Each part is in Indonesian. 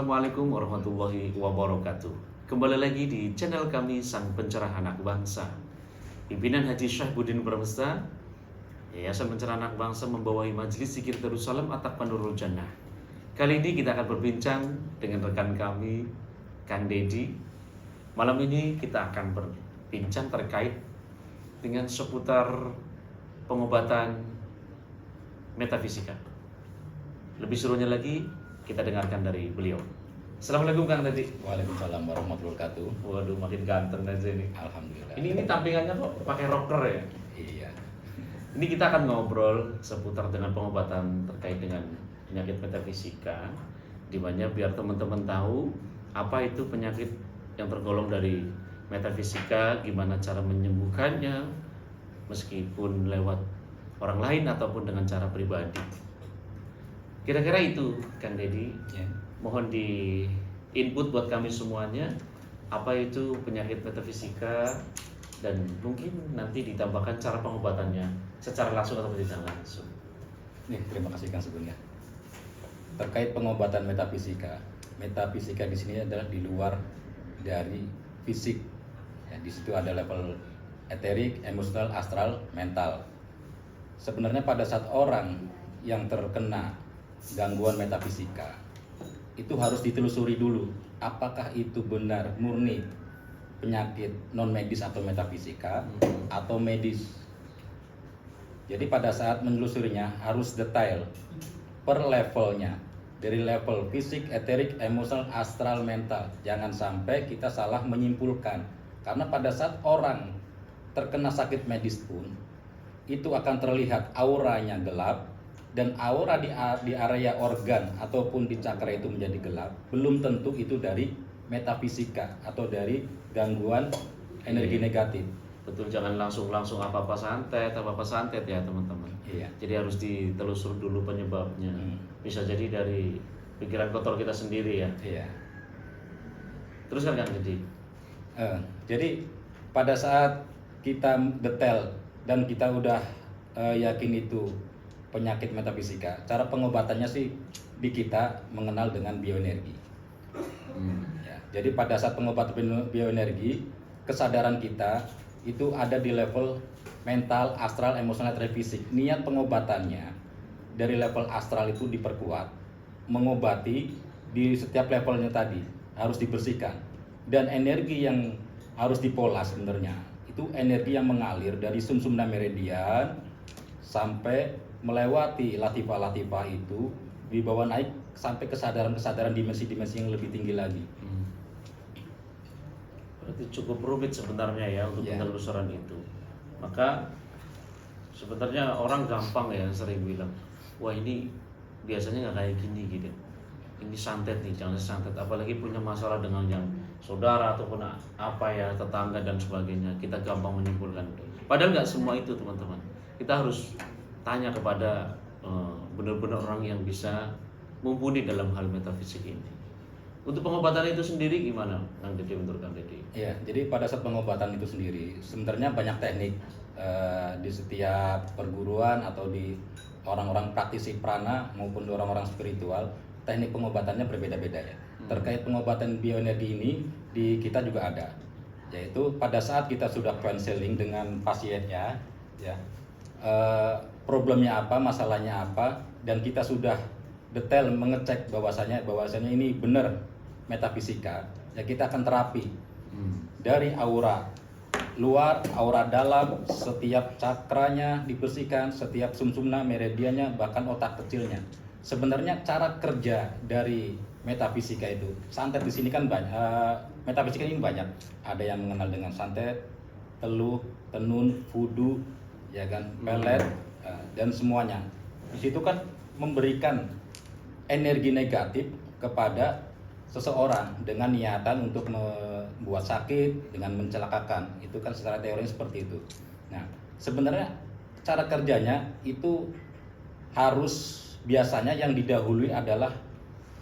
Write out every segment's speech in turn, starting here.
Assalamualaikum warahmatullahi wabarakatuh. Kembali lagi di channel kami Sang Pencerah Anak Bangsa. Pimpinan Haji Syahbudin Bramesta, Yayasan Pencerah Anak Bangsa membawahi Majelis Zikir Darussalam At-Taqwa Nurul Jannah. Kali ini kita akan berbincang dengan rekan kami, Kang Dedi. Malam ini kita akan berbincang terkait dengan seputar pengobatan metafisika. Lebih serunya lagi, kita dengarkan dari beliau. Assalamualaikum Kang Dedi. Waalaikumsalam warahmatullahi wabarakatuh. Waduh, makin ganteng aja ini. Alhamdulillah. Ini tampingannya kok pakai rocker ya. Iya. Ini kita akan ngobrol seputar dengan pengobatan terkait dengan penyakit metafisika, di mana biar teman-teman tahu apa itu penyakit yang tergolong dari metafisika, gimana cara menyembuhkannya, meskipun lewat orang lain ataupun dengan cara pribadi. Kira-kira itu, Kang Dedi. Ya. Mohon di input buat kami semuanya, apa itu penyakit metafisika, dan mungkin nanti ditambahkan cara pengobatannya secara langsung atau tidak langsung. Nih, terima kasih Kang Sugeng ya. Terkait pengobatan metafisika, metafisika di sini adalah di luar dari fisik. Ya, di situ ada level eterik, emosional, astral, mental. Sebenarnya pada saat orang yang terkena gangguan metafisika itu harus ditelusuri dulu apakah itu benar murni penyakit non medis atau metafisika atau medis. Jadi pada saat menelusurinya harus detail per levelnya, dari level fisik, eterik, emosional, astral, mental. Jangan sampai kita salah menyimpulkan, karena pada saat orang terkena sakit medis pun itu akan terlihat auranya gelap, dan aura di area organ ataupun di cakra itu menjadi gelap, belum tentu itu dari metafisika atau dari gangguan energi negatif. Betul, jangan langsung apa-apa santet ya teman-teman. Iya. Jadi harus ditelusur dulu penyebabnya. Bisa jadi dari pikiran kotor kita sendiri ya. Iya. Terus kan Kang Dedi? Jadi pada saat kita detail dan kita udah yakin itu penyakit metafisika, cara pengobatannya sih di kita mengenal dengan bioenergi. Ya, jadi pada saat pengobatan bioenergi, kesadaran kita itu ada di level mental, astral, emosional, dan fisik. Niat pengobatannya dari level astral itu diperkuat, mengobati di setiap levelnya tadi harus dibersihkan, dan energi yang harus dipola sebenarnya itu energi yang mengalir dari sumsumna meridian sampai melewati latifah-latifah itu, dibawa naik sampai kesadaran dimensi-dimensi yang lebih tinggi lagi. Berarti cukup rumit sebenarnya ya untuk penelusuran itu. Maka sebenarnya orang gampang ya sering bilang, wah ini biasanya nggak kayak gini gitu. Ini santet nih, jangan santet. Apalagi punya masalah dengan yang saudara ataupun apa ya, tetangga dan sebagainya. Kita gampang menyimpulkan. Padahal nggak semua itu teman-teman. Kita harus tanya kepada benar-benar orang yang bisa mumpuni dalam hal metafisik ini. Untuk pengobatan itu sendiri gimana, Kang Dedi, menurut Kang Dedi? Iya, jadi pada saat pengobatan itu sendiri sebenarnya banyak teknik di setiap perguruan atau di orang-orang praktisi prana maupun di orang-orang spiritual, teknik pengobatannya berbeda-beda ya. Terkait pengobatan bioenergi ini di kita juga ada, yaitu pada saat kita sudah counseling dengan pasiennya, ya. Problemnya apa, masalahnya apa, dan kita sudah detail mengecek bahwasanya ini benar metafisika, ya kita akan terapi dari aura luar, aura dalam, setiap cakranya dibersihkan, setiap sumsumna meridiannya, bahkan otak kecilnya. Sebenarnya cara kerja dari metafisika itu, santet di sini kan banyak, metafisika ini banyak, ada yang mengenal dengan santet, teluh, tenun, vudu, ya kan, pelet, dan semuanya. Di situ kan memberikan energi negatif kepada seseorang dengan niatan untuk membuat sakit, dengan mencelakakan. Itu kan secara teori seperti itu. Nah, sebenarnya cara kerjanya itu harus biasanya yang didahului adalah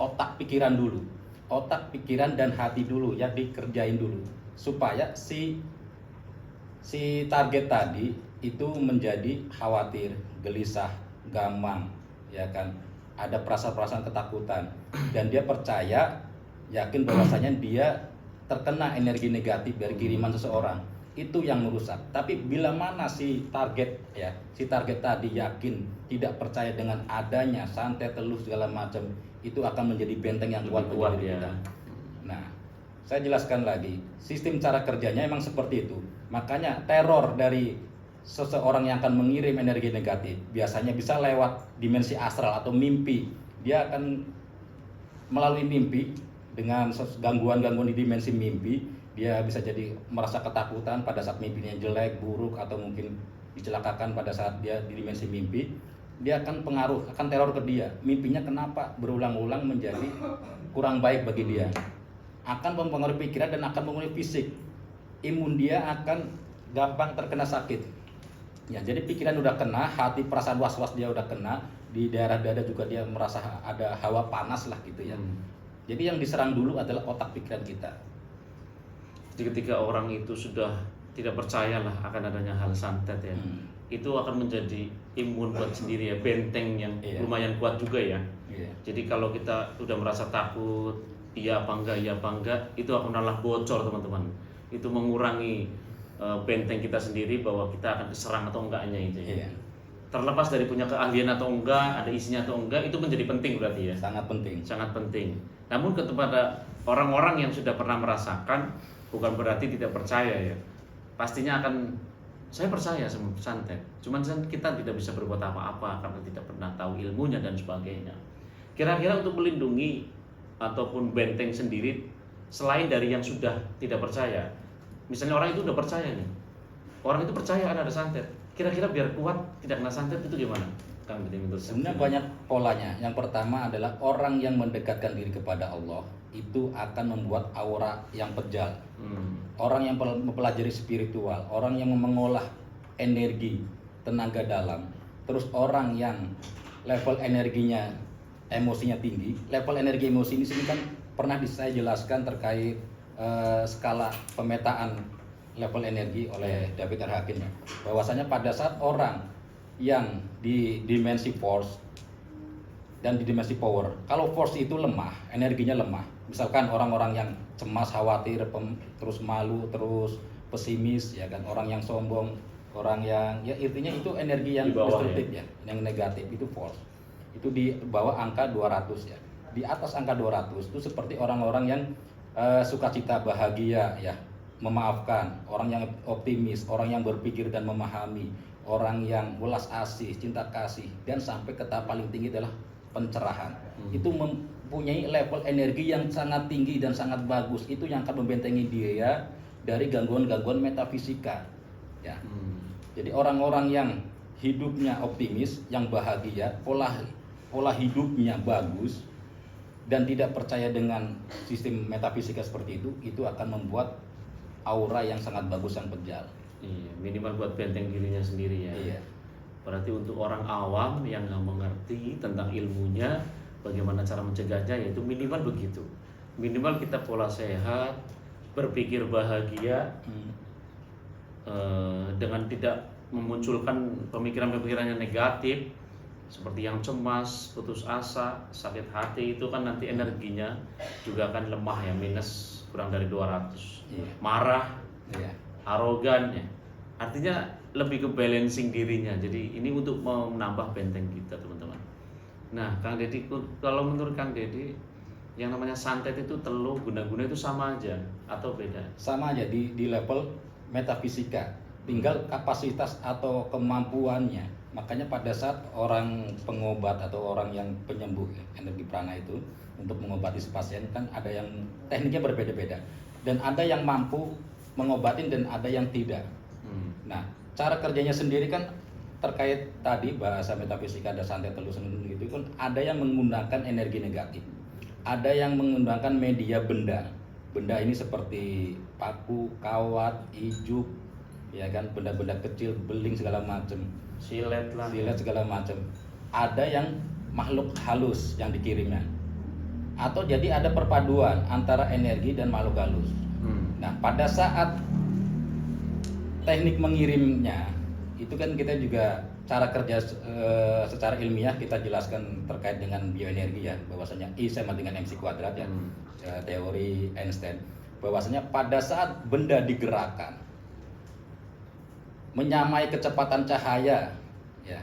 otak pikiran dulu. Otak pikiran dan hati dulu ya dikerjain dulu supaya si target tadi itu menjadi khawatir, gelisah, gamang, ya kan, ada perasaan-perasaan ketakutan, dan dia percaya yakin bahwasanya dia terkena energi negatif dari kiriman seseorang, itu yang merusak. Tapi bila mana si target tadi yakin, tidak percaya dengan adanya santet, teluh segala macam, itu akan menjadi benteng yang kuat Lebih kuat bagi diri ya. kita. Nah, saya jelaskan lagi, sistem cara kerjanya emang seperti itu. Makanya teror dari seseorang yang akan mengirim energi negatif biasanya bisa lewat dimensi astral atau mimpi. Dia akan melalui mimpi, dengan gangguan-gangguan di dimensi mimpi, dia bisa jadi merasa ketakutan pada saat mimpinya jelek, buruk, atau mungkin dicelakakan pada saat dia di dimensi mimpi. Dia akan akan teror ke dia. Mimpinya kenapa berulang-ulang menjadi kurang baik bagi dia. Akan mempengaruhi pikiran dan akan mempengaruhi fisik. Imun dia akan gampang terkena sakit. Ya, jadi pikiran udah kena, hati perasaan was-was dia udah kena, di daerah dada juga dia merasa ada hawa panas lah gitu ya. Jadi yang diserang dulu adalah otak pikiran kita. Jadi ketika orang itu sudah tidak percaya lah akan adanya hal santet ya, itu akan menjadi imun buat sendiri ya, benteng yang lumayan kuat juga ya. Jadi kalau kita udah merasa takut, iya apa enggak, itu akan malah bocor teman-teman. Itu mengurangi benteng kita sendiri bahwa kita akan diserang atau enggaknya itu ya. Terlepas dari punya keahlian atau enggak, ada isinya atau enggak, itu menjadi penting berarti ya. Sangat penting. Sangat penting. Namun kepada orang-orang yang sudah pernah merasakan, bukan berarti tidak percaya ya. Pastinya akan, saya percaya sama santet. Cuman kita tidak bisa berbuat apa-apa karena tidak pernah tahu ilmunya dan sebagainya. Kira-kira untuk melindungi ataupun benteng sendiri selain dari yang sudah tidak percaya. Misalnya orang itu udah percaya nih. Orang itu percaya ada santet. Kira-kira biar kuat tidak kena santet itu gimana? Kang Deddy, sebenarnya banyak polanya. Yang pertama adalah orang yang mendekatkan diri kepada Allah itu akan membuat aura yang pejal. Orang yang mempelajari spiritual, orang yang mengolah energi, tenaga dalam, terus orang yang level energinya, emosinya tinggi. Level energi emosi ini kan pernah saya jelaskan terkait skala pemetaan level energi oleh David R. Hakim, bahwasanya pada saat orang yang di dimensi force dan di dimensi power, kalau force itu lemah, energinya lemah, misalkan orang-orang yang cemas, khawatir, terus malu, terus pesimis, ya kan, orang yang sombong, orang yang ya intinya itu energi yang destruktif ya, yang negatif, itu force. Itu di bawah angka 200 ya. Di atas angka 200 itu seperti orang-orang yang sukacita, bahagia ya, memaafkan, orang yang optimis, orang yang berpikir dan memahami, orang yang welas asih, cinta kasih, dan sampai ke tahap paling tinggi adalah pencerahan. Itu mempunyai level energi yang sangat tinggi dan sangat bagus. Itu yang akan membentengi dia dari gangguan-gangguan metafisika ya. Jadi orang-orang yang hidupnya optimis, yang bahagia, pola hidupnya bagus dan tidak percaya dengan sistem metafisika seperti itu akan membuat aura yang sangat bagus yang pejal. Iya, minimal buat benteng dirinya sendiri ya. Iya. Berarti untuk orang awam yang nggak mengerti tentang ilmunya, bagaimana cara mencegahnya, yaitu minimal begitu. Minimal kita pola sehat, berpikir bahagia, dengan tidak memunculkan pemikiran-pemikiran yang negatif, seperti yang cemas, putus asa, sakit hati, itu kan nanti energinya juga akan lemah ya, minus kurang dari 200. Marah, arogan ya. Artinya lebih ke balancing dirinya. Jadi ini untuk menambah benteng kita teman-teman. Nah Kang Deddy, kalau menurut Kang Deddy, yang namanya santet itu teluh, guna-guna itu sama aja atau beda? Sama aja di level metafisika, tinggal kapasitas atau kemampuannya. Makanya pada saat orang pengobat atau orang yang penyembuh energi prana itu untuk mengobati si pasien, kan ada yang tekniknya berbeda-beda, dan ada yang mampu mengobatin dan ada yang tidak. Nah, cara kerjanya sendiri kan terkait tadi bahasa metafisika, ada santet, teluh sendiri itu kan ada yang menggunakan energi negatif, ada yang menggunakan media benda. Benda ini seperti paku, kawat, ijuk, ya kan, benda-benda kecil, beling segala macam, silet segala macam. Ada yang makhluk halus yang dikirimnya, atau jadi ada perpaduan antara energi dan makhluk halus. Nah, pada saat teknik mengirimnya itu kan kita juga cara kerja secara ilmiah kita jelaskan terkait dengan bioenergi ya, bahwasanya I sama dengan mc kuadrat ya, teori Einstein, bahwasanya pada saat benda digerakkan menyamai kecepatan cahaya ya,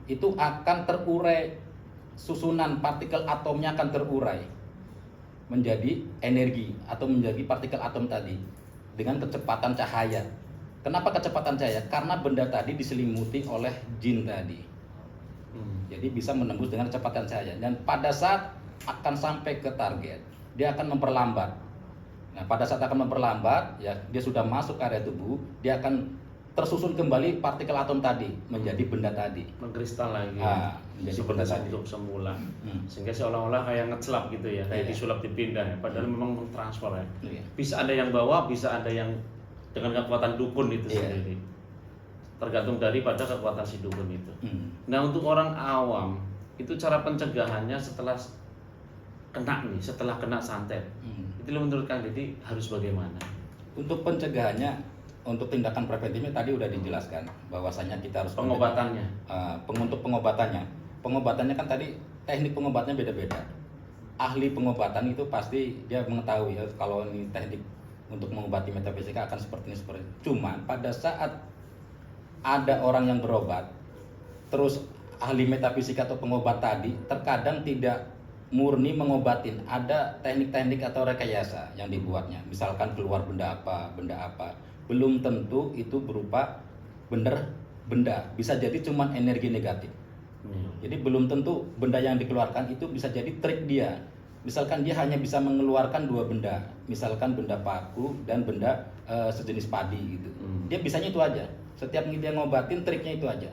itu akan terurai, susunan partikel atomnya akan terurai menjadi energi atau menjadi partikel atom tadi dengan kecepatan cahaya. Kenapa kecepatan cahaya? Karena benda tadi diselimuti oleh jin tadi. Jadi bisa menembus dengan kecepatan cahaya, dan pada saat akan sampai ke target dia akan memperlambat. Nah, pada saat akan memperlambat ya, dia sudah masuk area tubuh, dia akan tersusun kembali partikel atom tadi menjadi benda tadi, mengkristal lagi, menjadi seperti benda tadi bentuk semula, sehingga seolah-olah kayak ngecelap gitu ya, kayak disulap dipindah ya, padahal memang mentransfer ya. Bisa ada yang bawa, bisa ada yang dengan kekuatan dukun itu sendiri, tergantung daripada kekuatan si dukun itu. Nah, untuk orang awam itu cara pencegahannya setelah kena santet, itu menurut Kang Deddy harus bagaimana? Untuk pencegahannya, untuk tindakan preventifnya tadi udah dijelaskan bahwasanya kita harus pengobatannya. Untuk pengobatannya kan tadi teknik pengobatannya beda-beda. Ahli pengobatan itu pasti dia mengetahui ya, kalau ini teknik untuk mengobati metafisika akan seperti ini seperti ini. Cuman pada saat ada orang yang berobat, terus ahli metafisika atau pengobat tadi terkadang tidak murni mengobatin, ada teknik-teknik atau rekayasa yang dibuatnya. Misalkan keluar benda apa, belum tentu itu berupa benda, bisa jadi cuma energi negatif. Jadi belum tentu benda yang dikeluarkan itu bisa jadi trik dia. Misalkan dia hanya bisa mengeluarkan 2 benda, misalkan benda paku dan benda sejenis padi gitu. Dia bisanya itu aja. Setiap dia ngobatin triknya itu aja.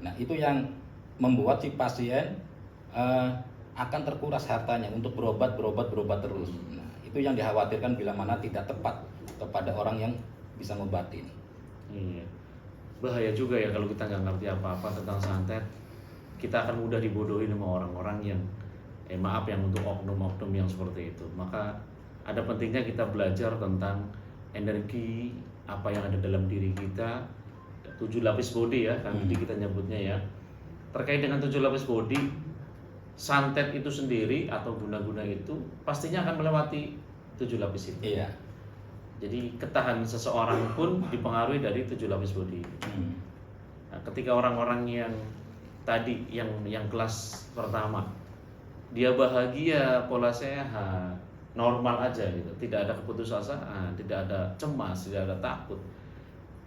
Nah, itu yang membuat si pasien akan terkuras hartanya untuk berobat terus. Nah, itu yang dikhawatirkan bila mana tidak tepat kepada orang yang bisa ngobatin. Iya. Bahaya juga ya kalau kita nggak ngerti apa-apa tentang santet, kita akan mudah dibodohi sama orang-orang yang maaf yang untuk oknum-oknum yang seperti itu. Maka ada pentingnya kita belajar tentang energi apa yang ada dalam diri kita, 7 lapis body ya, kan jadi kita nyebutnya ya. Terkait dengan 7 lapis body, santet itu sendiri atau guna-guna itu pastinya akan melewati 7 lapis itu. Iya. Jadi ketahanan seseorang pun dipengaruhi dari 7 lapis body. Nah, ketika orang-orang yang tadi yang kelas pertama, dia bahagia, pola sehat, normal aja gitu, tidak ada keputusasaan, tidak ada cemas, tidak ada takut.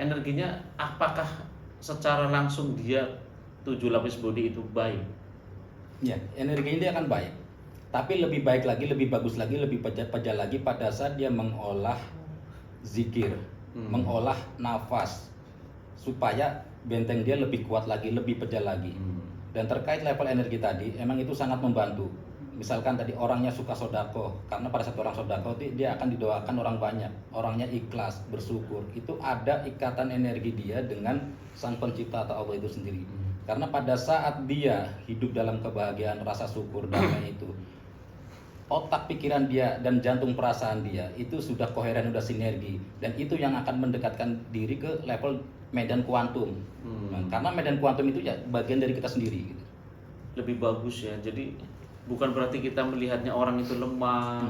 Energinya apakah secara langsung dia 7 lapis body itu baik? Ya, energinya dia akan baik. Tapi lebih baik lagi, lebih bagus lagi, lebih pejat lagi pada saat dia mengolah zikir, mengolah nafas, supaya benteng dia lebih kuat lagi, lebih pejat lagi. Dan terkait level energi tadi, emang itu sangat membantu. Misalkan tadi orangnya suka sodako, karena pada saat orang sodako dia akan didoakan orang banyak, orangnya ikhlas, bersyukur, itu ada ikatan energi dia dengan Sang Pencipta atau Allah itu sendiri. Karena pada saat dia hidup dalam kebahagiaan, rasa syukur, damai itu, otak pikiran dia dan jantung perasaan dia itu sudah koheren, sudah sinergi, dan itu yang akan mendekatkan diri ke level medan kuantum. Nah, karena medan kuantum itu ya bagian dari kita sendiri gitu. Lebih bagus ya, jadi bukan berarti kita melihatnya orang itu lemah,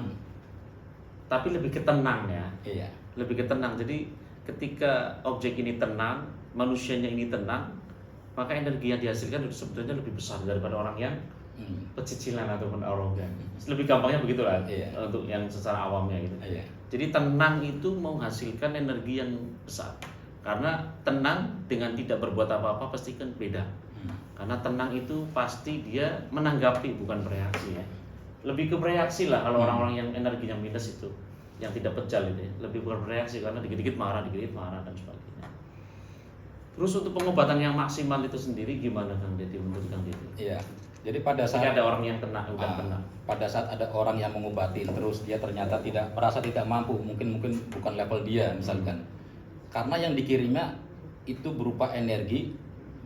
tapi lebih ketenang ya. Iya. Lebih ketenang. Jadi ketika objek ini tenang, manusianya ini tenang, maka energi yang dihasilkan sebetulnya lebih besar daripada orang yang pecicilan ataupun arogan. Lebih gampangnya begitulah untuk yang secara awamnya gitu. Jadi tenang itu menghasilkan energi yang besar. Karena tenang dengan tidak berbuat apa-apa pasti kan beda. Karena tenang itu pasti dia menanggapi, bukan bereaksi ya. Lebih ke bereaksi lah kalau orang-orang yang energinya minus itu, yang tidak pejal itu ya. Lebih bukan bereaksi karena dikit-dikit marah dan sebagainya. Terus untuk pengobatan yang maksimal itu sendiri gimana Kang Deddy, menurut Kang Deddy? Iya. Jadi pada saat ada orang yang tenang, tenang. Pada saat ada orang yang mengobatin terus dia ternyata merasa tidak mampu, mungkin bukan level dia misalkan. Karena yang dikirimnya itu berupa energi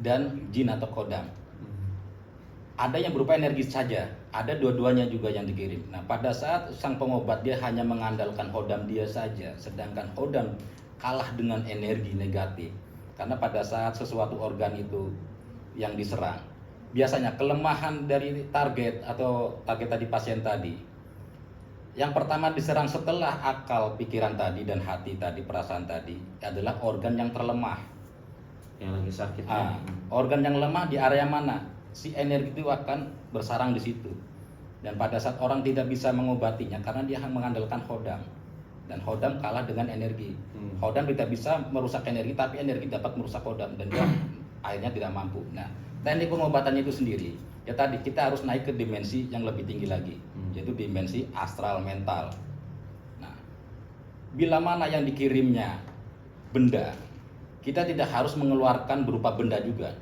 dan jin atau kodam. Ada yang berupa energi saja, ada dua-duanya juga yang dikirim. Nah, pada saat sang pengobat dia hanya mengandalkan hodam dia saja, sedangkan hodam kalah dengan energi negatif, Karena pada saat sesuatu organ itu yang diserang, biasanya kelemahan dari target atau target tadi pasien tadi, yang pertama diserang setelah akal, pikiran tadi dan hati tadi, perasaan tadi adalah organ yang terlemah. Yang lagi sakit. Organ yang lemah di area mana? Si energi itu akan bersarang di situ. Dan pada saat orang tidak bisa mengobatinya karena dia mengandalkan hodam, dan hodam kalah dengan energi. Hodam tidak bisa merusak energi, tapi energi dapat merusak hodam dan dia akhirnya tidak mampu. Nah, teknik pengobatannya itu sendiri, ya tadi kita harus naik ke dimensi yang lebih tinggi lagi, yaitu dimensi astral mental. Nah, bila mana yang dikirimnya benda, kita tidak harus mengeluarkan berupa benda juga.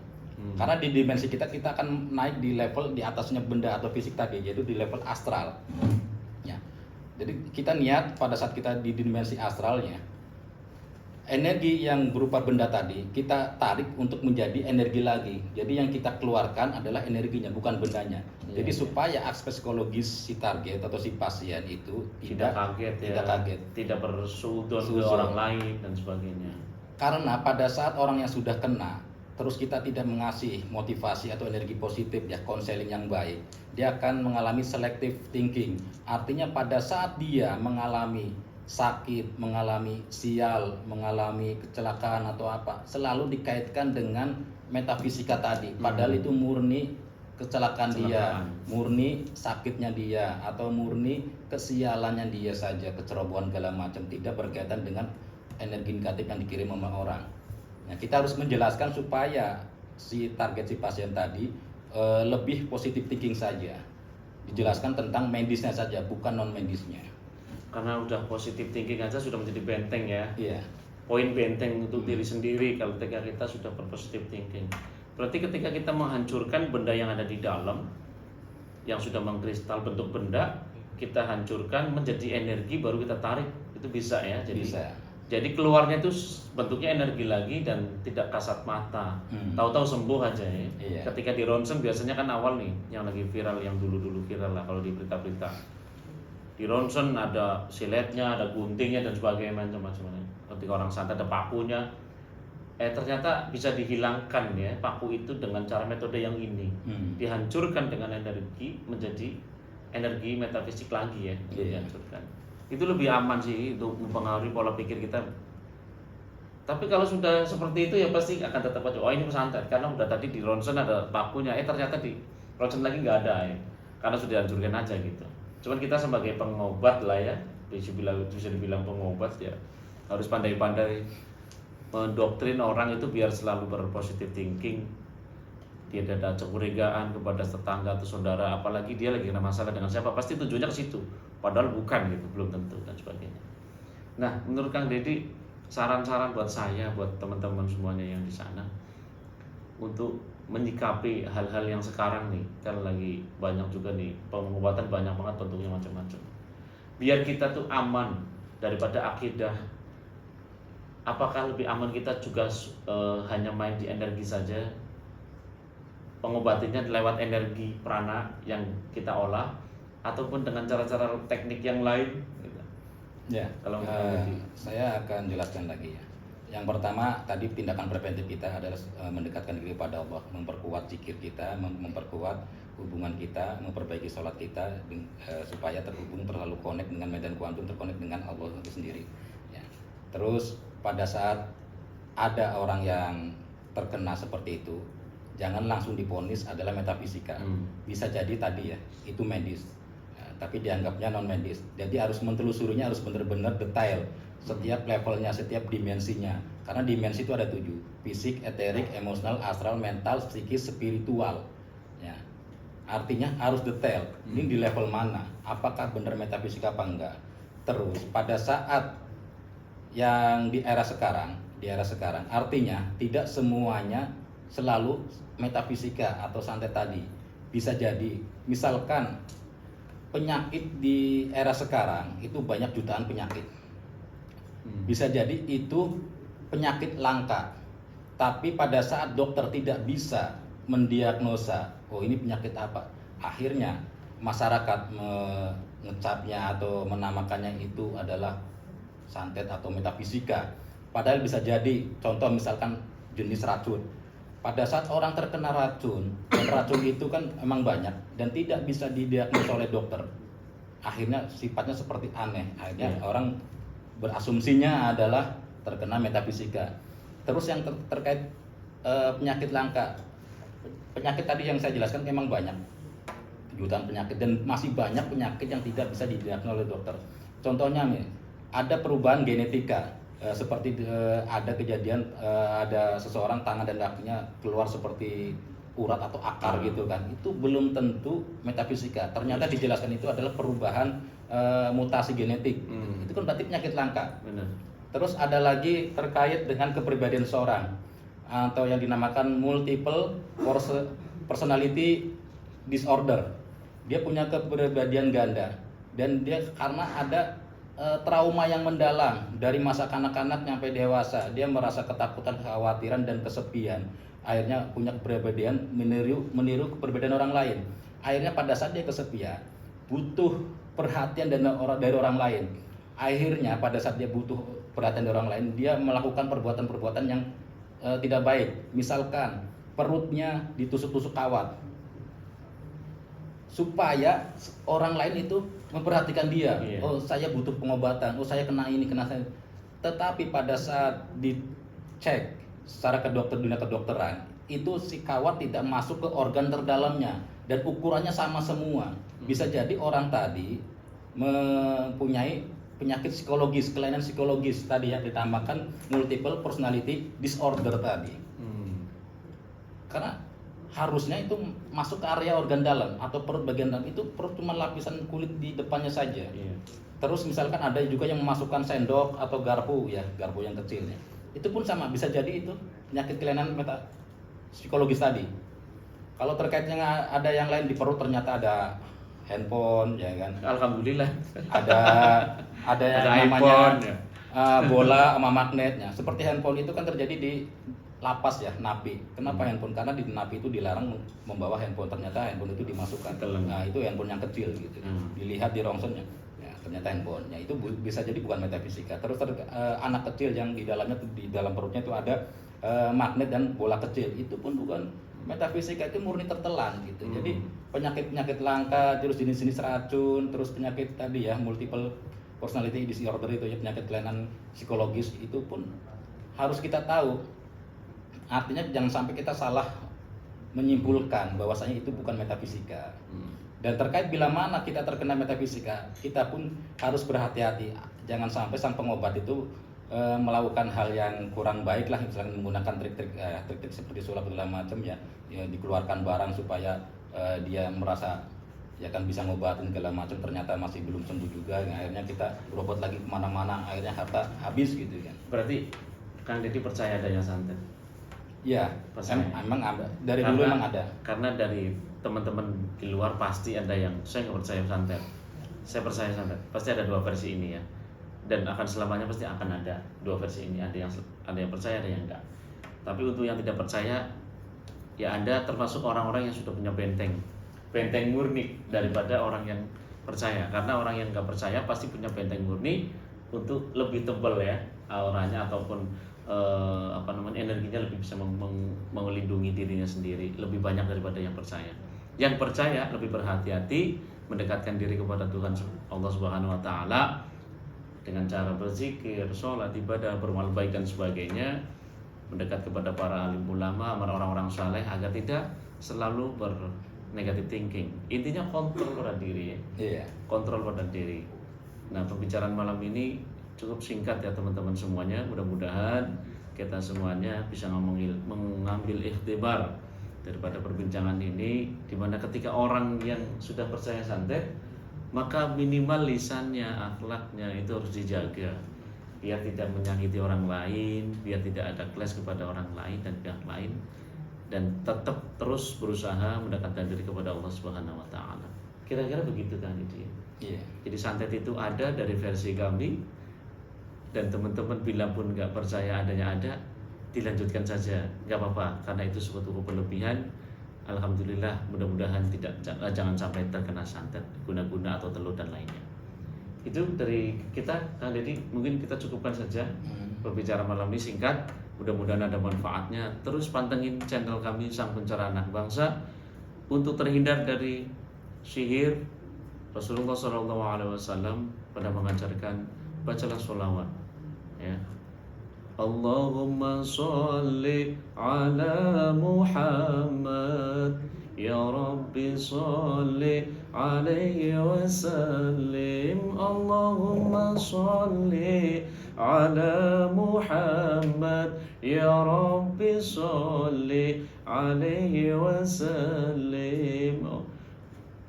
Karena di dimensi kita akan naik di level di atasnya benda atau fisik tadi, yaitu di level astral. Ya. Jadi kita niat pada saat kita di dimensi astralnya, energi yang berupa benda tadi kita tarik untuk menjadi energi lagi. Jadi yang kita keluarkan adalah energinya, bukan bendanya. Jadi supaya aspek psikologis si target atau si pasien itu tidak kaget, tidak bersudon ke orang lain dan sebagainya. Karena pada saat orang yang sudah kena, terus kita tidak mengasih motivasi atau energi positif, ya konseling yang baik, dia akan mengalami selective thinking. Artinya pada saat dia mengalami sakit, mengalami sial, mengalami kecelakaan atau apa, selalu dikaitkan dengan metafisika tadi. Padahal itu murni kecelakaan dia, murni sakitnya dia, atau murni kesialannya dia saja, kecerobohan segala macam, tidak berkaitan dengan energi negatif yang dikirim sama orang. Nah, kita harus menjelaskan supaya si target si pasien tadi lebih positif thinking saja. Dijelaskan tentang medisnya saja, bukan non medisnya. Karena udah positif thinking aja sudah menjadi benteng ya. Iya. Poin benteng untuk diri sendiri kalau ketika kita sudah berpositif thinking. Berarti ketika kita menghancurkan benda yang ada di dalam, yang sudah mengkristal bentuk benda, kita hancurkan menjadi energi, baru kita tarik, itu bisa ya. Jadi keluarnya itu bentuknya energi lagi dan tidak kasat mata. Tahu-tahu sembuh aja ya. Iya. Ketika di ronsen biasanya kan awal nih yang lagi viral, yang dulu-dulu viral lah kalau di berita-berita. Di ronsen ada siletnya, ada guntingnya dan sebagainya macam-macam. Ketika orang santai ada pakunya. Ternyata bisa dihilangkan ya paku itu dengan cara metode yang ini. Dihancurkan dengan energi menjadi energi metafisik lagi ya. Dihancurkan. Itu lebih aman sih untuk mempengaruhi pola pikir kita. Tapi kalau sudah seperti itu ya pasti akan tetap aja, oh ini santet karena udah tadi di ronsen ada pakunya, ternyata di ronsen lagi nggak ada ya, karena sudah dihancurkan aja gitu. Cuman kita sebagai pengobat lah ya, bisa dibilang pengobat ya, harus pandai-pandai mendoktrin orang itu biar selalu berpositif thinking. Dia tidak ada curigaan kepada tetangga atau saudara, apalagi dia lagi kena masalah dengan siapa, pasti tujuannya ke situ. Padahal bukan gitu, belum tentu dan sebagainya. Nah, menurut Kang Deddy, saran-saran buat saya, buat teman-teman semuanya yang di sana untuk menyikapi hal-hal yang sekarang nih, kan lagi banyak juga nih pengobatan, banyak banget bentuknya macam-macam. Biar kita tuh aman daripada akidah. Apakah lebih aman kita juga hanya main di energi saja? Pengobatinya lewat energi prana yang kita olah, ataupun dengan cara-cara teknik yang lain gitu. Ya, kalau saya akan jelaskan lagi ya. Yang pertama tadi tindakan preventif kita adalah mendekatkan diri pada Allah, memperkuat zikir kita, memperkuat hubungan kita, memperbaiki sholat kita supaya terhubung, terlalu connect dengan medan kuantum, terkonek dengan Allah itu sendiri. Ya. Terus pada saat ada orang yang terkena seperti itu, jangan langsung divonis adalah metafisika. Bisa jadi tadi ya itu medis. Tapi dianggapnya non medis. Jadi harus mentelusurinya, harus benar-benar detail setiap levelnya, setiap dimensinya. Karena dimensi itu ada 7: fisik, eterik, emosional, astral, mental, psikis, spiritual. Ya. Artinya harus detail. Ini di level mana? Apakah benar metafisika apa enggak? Terus pada saat yang di era sekarang, artinya tidak semuanya selalu metafisika atau santet tadi. Bisa jadi misalkan penyakit di era sekarang itu banyak jutaan penyakit. Bisa jadi itu penyakit langka. Tapi pada saat dokter tidak bisa mendiagnosa, oh ini penyakit apa, akhirnya masyarakat mengecapnya atau menamakannya itu adalah santet atau metafisika. Padahal bisa jadi, contoh misalkan jenis racun. Pada saat orang terkena racun, dan racun itu kan emang banyak dan tidak bisa didiagnosa oleh dokter. Akhirnya sifatnya seperti aneh. Akhirnya orang berasumsinya adalah terkena metafisika. Terus yang terkait penyakit langka. Penyakit tadi yang saya jelaskan memang banyak. Jutaan penyakit dan masih banyak penyakit yang tidak bisa didiagnosa oleh dokter. Contohnya nih, ada perubahan genetika. Seperti ada kejadian ada seseorang tangan dan kakinya keluar seperti urat atau akar gitu kan, itu belum tentu metafisika. Ternyata dijelaskan itu adalah perubahan mutasi genetik. Itu kan berarti penyakit langka. Benar. Terus ada lagi terkait dengan kepribadian seorang atau yang dinamakan multiple personality disorder. Dia punya kepribadian ganda dan dia karena ada trauma yang mendalam dari masa kanak-kanak sampai dewasa, dia merasa ketakutan, kekhawatiran dan kesepian. Akhirnya punya kepribadian meniru kepribadian orang lain. Akhirnya pada saat dia kesepian, butuh perhatian dari orang lain. Akhirnya pada saat dia butuh perhatian dari orang lain, dia melakukan perbuatan-perbuatan yang tidak baik. Misalkan perutnya ditusuk-tusuk kawat supaya orang lain itu memperhatikan dia. Oh, saya butuh pengobatan. Oh, saya kena ini, kena saya. Tetapi pada saat dicek secara dunia kedokteran, itu si kawat tidak masuk ke organ terdalamnya dan ukurannya sama semua. Bisa jadi orang tadi mempunyai penyakit psikologis, kelainan psikologis tadi yang ditambahkan multiple personality disorder tadi. Karena harusnya itu masuk ke area organ dalam atau perut bagian dalam, itu perut cuma lapisan kulit di depannya saja. Terus misalkan ada juga yang memasukkan sendok atau garpu yang kecilnya, itu pun sama, bisa jadi itu penyakit kelainan psikologis tadi. Kalau terkaitnya ada yang lain di perut, ternyata ada handphone, ya kan? Alhamdulillah. Ada yang namanya bola sama magnetnya. Seperti handphone itu kan terjadi di lapas ya, napi. Kenapa handphone? Karena di napi itu dilarang membawa handphone. Ternyata handphone itu dimasukkan. Nah, itu handphone yang kecil gitu. Dilihat di rongsonnya, ya, ternyata handphonenya itu bisa jadi bukan metafisika. Terus anak kecil yang di dalamnya, di dalam perutnya itu ada magnet dan bola kecil, itu pun bukan metafisika, itu murni tertelan gitu. Jadi penyakit langka, terus jenis-jenis racun, terus penyakit tadi ya multiple personality disorder itu ya, penyakit kelainan psikologis, itu pun harus kita tahu. Artinya jangan sampai kita salah menyimpulkan bahwasanya itu bukan metafisika. Dan terkait bila mana kita terkena metafisika, kita pun harus berhati-hati. Jangan sampai sang pengobat itu melakukan hal yang kurang baik lah, misalnya menggunakan trik-trik seperti sulap segala macam ya, dikeluarkan barang supaya dia merasa ya kan bisa ngobatin segala macam, ternyata masih belum sembuh juga. Akhirnya kita berobat lagi kemana-mana, akhirnya harta habis gitu kan. Berarti Kang Deddy percaya adanya santet? Ya, emang ada. Dari dulu emang ada. Karena dari teman-teman di luar pasti ada yang saya nggak percaya santet, saya percaya santet. Pasti ada dua versi ini ya, dan akan selamanya pasti akan ada dua versi ini. Ada yang percaya, ada yang enggak. Tapi untuk yang tidak percaya, ya Anda termasuk orang-orang yang sudah punya benteng murni daripada orang yang percaya. Karena orang yang nggak percaya pasti punya benteng murni untuk lebih tebal ya auranya, ataupun energinya lebih bisa melindungi dirinya sendiri lebih banyak daripada yang percaya. Yang percaya lebih berhati-hati mendekatkan diri kepada Tuhan Allah Subhanahu wa taala dengan cara berzikir, sholat, ibadah, beramal baik dan sebagainya, mendekat kepada para alim ulama, orang-orang saleh agar tidak selalu bernegatif thinking. Intinya kontrol pada diri ya. Kontrol pada diri. Nah, pembicaraan malam ini cukup singkat ya teman-teman semuanya. Mudah-mudahan kita semuanya bisa mengambil ikhtibar daripada perbincangan ini, dimana ketika orang yang sudah percaya santet, maka minimal lisannya, akhlaknya itu harus dijaga biar tidak menyakiti orang lain, biar tidak ada clash kepada orang lain dan pihak lain, dan tetap terus berusaha mendekatkan diri kepada Allah Subhanahu wa taala. Kira-kira begitu kan itu ya. Jadi santet itu ada dari versi kami, dan teman-teman bila pun nggak percaya adanya ada, dilanjutkan saja, nggak apa-apa, karena itu suatu berlebihan. Alhamdulillah, mudah-mudahan jangan sampai terkena santet, guna-guna atau teluh dan lainnya. Itu dari kita, Kang Deddy, mungkin kita cukupkan saja pembicaraan malam ini singkat. Mudah-mudahan ada manfaatnya. Terus pantengin channel kami Sang Pencerah Anak Bangsa untuk terhindar dari sihir. Rasulullah SAW pada mengajarkan bacalah sholawat, ya. Allahumma sholli ala Muhammad, ya Rabbi sholli alaihi wasallim. Allahumma sholli ala Muhammad, ya Rabbi sholli alaihi wasallim.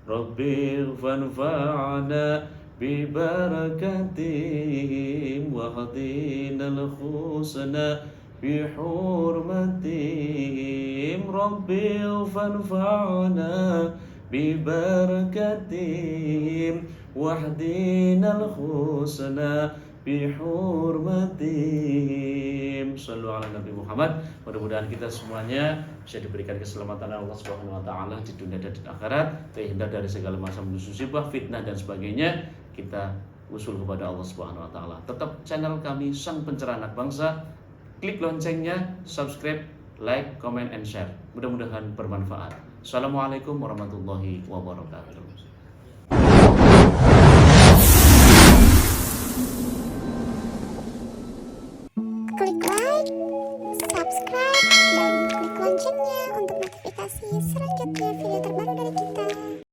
Rabbi fanfa'na bibarakatihim wahdinal husna bihurmatihim. Rabbi fanfa'na bibarakatihim wahdinal husna bihurmatihim. Shallu ala Nabi Muhammad. Mudah-mudahan kita semuanya bisa diberikan keselamatan Allah Subhanahu wa taala di dunia dan di akhirat, terhindar dari segala macam musibah, fitnah dan sebagainya. Kita usul kepada Allah Subhanahu wa taala. Tetap channel kami Sang Pencerah Anak Bangsa. Klik loncengnya, subscribe, like, comment and share. Mudah-mudahan bermanfaat. Assalamualaikum warahmatullahi wabarakatuh.